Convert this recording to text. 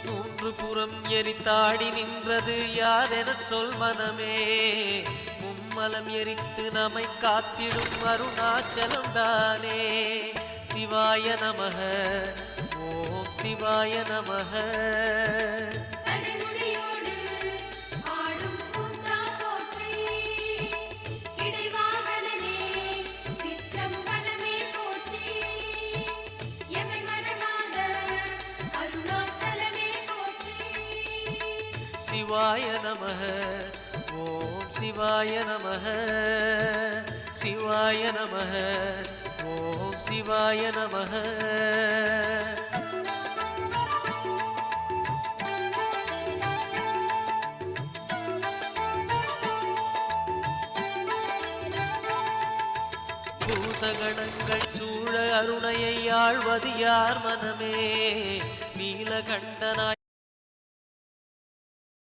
மூன்று புறம் எரித்தாடி நின்றது யாரென சொல் மனமே. மும்மலம் எரித்து நம்மை காத்திடும் அருணாச்சலம் தானே. சிவாய நமக ஓம் சிவாய நமக. சிவாய நமக ஓம் சிவாய நமக. சிவாய நமக ஓம் சிவாய நமக. பூதகணங்கள் சூழ அருணையை ஆழ்வது யார் மனமே. நீலகண்டனாய்